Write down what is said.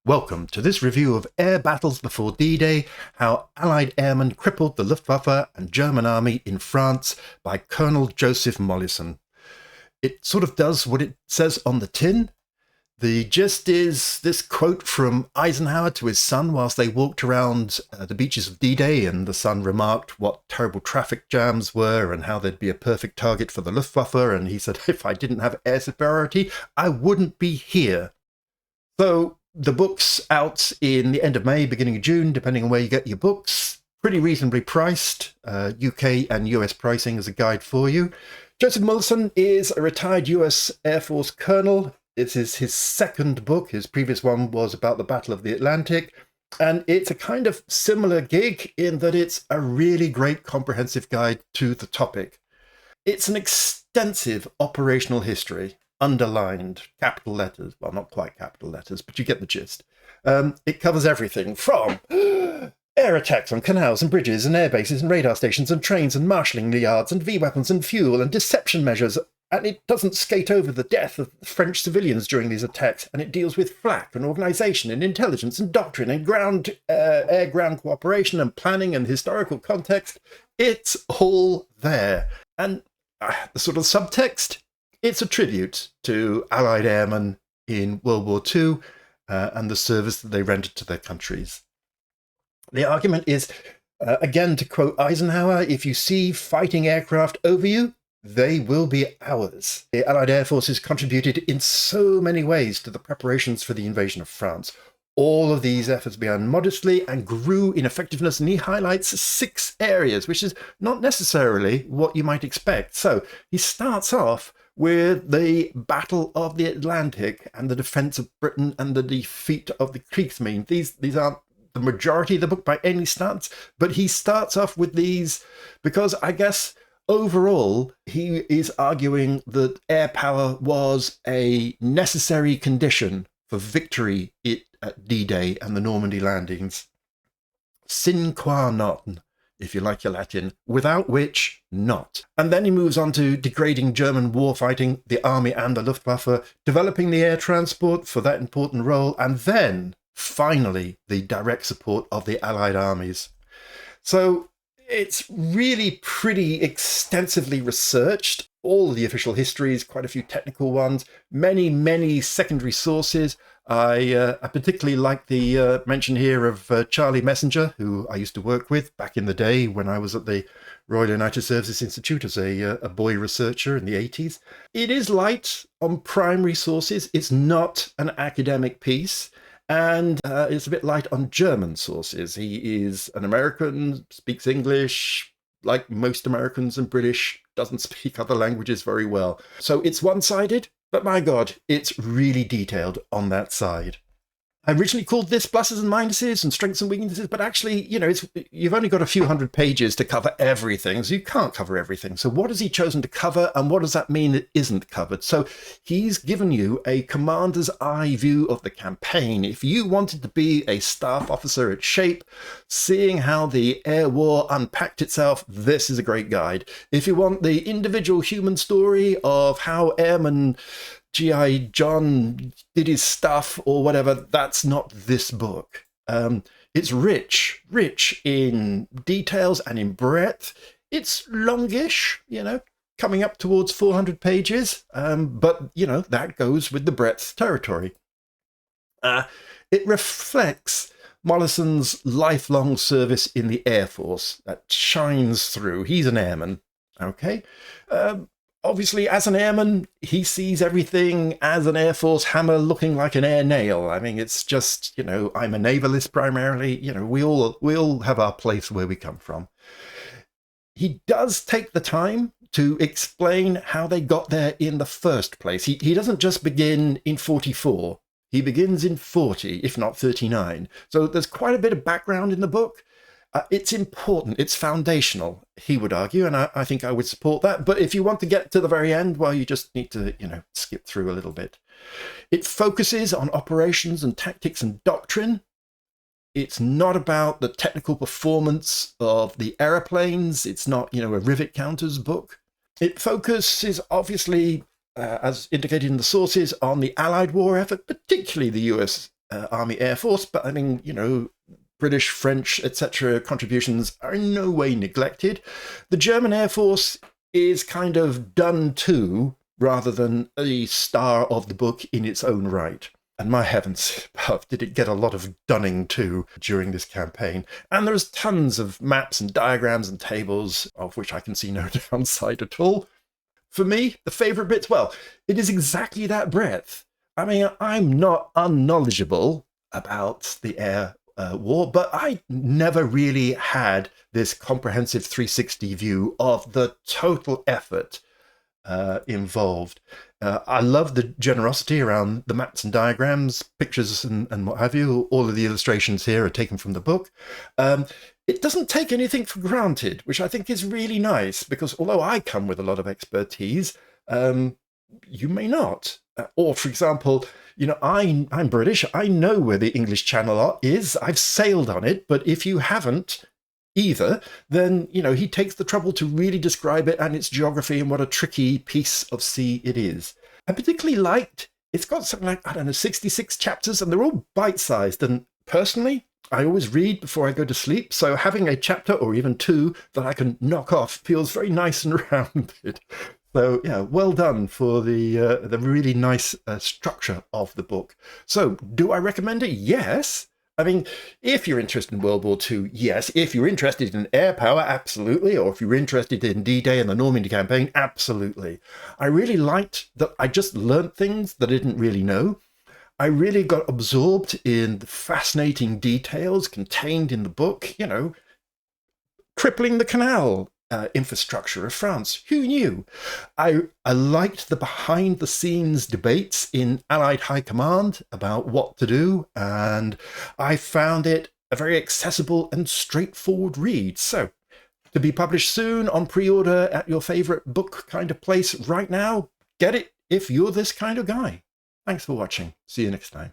Welcome to this review of Air Battles Before D-Day, How Allied Airmen Crippled the Luftwaffe and German Army in France by Colonel Joseph Mollison. It sort of does what it says on the tin. The gist is this quote from Eisenhower to his son whilst they walked around the beaches of D-Day, and the son remarked what terrible traffic jams were and how they'd be a perfect target for the Luftwaffe, and he said, if I didn't have air superiority, I wouldn't be here. So the book's out in the end of May, beginning of June, depending on where you get your books. Pretty reasonably priced. UK and US pricing as a guide for you. Joseph Mollison is a retired US Air Force colonel. This is his second book. His previous one was about the Battle of the Atlantic. And it's a kind of similar gig in that it's a really great comprehensive guide to the topic. It's an extensive operational history. Underlined, capital letters. Well, not quite capital letters, but you get the gist. It covers everything from air attacks on canals and bridges and air bases and radar stations and trains and marshalling yards and V-weapons and fuel and deception measures. And it doesn't skate over the death of French civilians during these attacks. And it deals with flak and organisation and intelligence and doctrine and air-ground cooperation and planning and historical context. It's all there. And the sort of subtext, it's a tribute to Allied airmen in World War II and the service that they rendered to their countries. The argument is, again, to quote Eisenhower, if you see fighting aircraft over you, they will be ours. The Allied Air Forces contributed in so many ways to the preparations for the invasion of France. All of these efforts began modestly and grew in effectiveness, and he highlights 6 areas, which is not necessarily what you might expect. So he starts off with the Battle of the Atlantic and the defense of Britain and the defeat of the Kriegsmarine. These aren't the majority of the book by any stance, but he starts off with these because I guess overall he is arguing that air power was a necessary condition for victory at D-Day and the Normandy landings. Sine qua non, if you like your Latin, without which not. And then he moves on to degrading German warfighting, the army and the Luftwaffe, developing the air transport for that important role, and then, finally, the direct support of the Allied armies. So it's really pretty extensively researched. All of the official histories, quite a few technical ones, many secondary sources. I particularly like the mention here of Charlie Messenger, who I used to work with back in the day when I was at the Royal United Services Institute as a boy researcher in the 80s. It is light on primary sources. It's not an academic piece. And it's a bit light on German sources. He is an American, speaks English, like most Americans and British, doesn't speak other languages very well. So it's one-sided, but my God, it's really detailed on that side. I originally called this pluses and minuses and strengths and weaknesses, but actually, you've only got a few hundred pages to cover everything, so you can't cover everything. So what has he chosen to cover, and what does that mean that isn't covered? So he's given you a commander's eye view of the campaign. If you wanted to be a staff officer at SHAPE, seeing how the air war unpacked itself, this is a great guide. If you want the individual human story of how airmen G.I. John did his stuff or whatever, that's not this book. It's rich in details and in breadth. It's longish, coming up towards 400 pages, but, that goes with the breadth territory. It reflects Mollison's lifelong service in the Air Force. That shines through. He's an airman, okay? Obviously, as an airman, he sees everything as an Air Force hammer looking like an air nail. I mean, it's just, I'm a navalist primarily. We all have our place where we come from. He does take the time to explain how they got there in the first place. He doesn't just begin in 44. He begins in 40, if not 39. So there's quite a bit of background in the book. It's important, it's foundational, he would argue, and I think I would support that. But if you want to get to the very end, well, you just need to, skip through a little bit. It focuses on operations and tactics and doctrine. It's not about the technical performance of the aeroplanes. It's not, a rivet counters book. It focuses, obviously, as indicated in the sources, on the Allied war effort, particularly the US Army Air Force, but I mean, British, French, etc. contributions are in no way neglected. The German Air Force is kind of done to, rather than a star of the book in its own right. And my heavens, did it get a lot of dunning too during this campaign. And there's tons of maps and diagrams and tables, of which I can see no downside at all. For me, the favourite bits, well, it is exactly that breadth. I mean, I'm not unknowledgeable about the air war, but I never really had this comprehensive 360 view of the total effort involved. I love the generosity around the maps and diagrams, pictures and what have you. All of the illustrations here are taken from the book. It doesn't take anything for granted, which I think is really nice, because although I come with a lot of expertise, you may not. Or, for example, I'm British. I know where the English Channel is. I've sailed on it. But if you haven't either, then, he takes the trouble to really describe it and its geography and what a tricky piece of sea it is. I particularly liked, it's got something like, 66 chapters, and they're all bite-sized. And personally, I always read before I go to sleep, so having a chapter or even two that I can knock off feels very nice and rounded. So, yeah, well done for the really nice structure of the book. So, do I recommend it? Yes. I mean, if you're interested in World War II, yes. If you're interested in air power, absolutely. Or if you're interested in D-Day and the Normandy campaign, absolutely. I really liked that I just learnt things that I didn't really know. I really got absorbed in the fascinating details contained in the book, crippling the canal infrastructure of France. Who knew? I liked the behind-the-scenes debates in Allied High Command about what to do, and I found it a very accessible and straightforward read. So, to be published soon on pre-order at your favourite book kind of place right now, get it if you're this kind of guy. Thanks for watching. See you next time.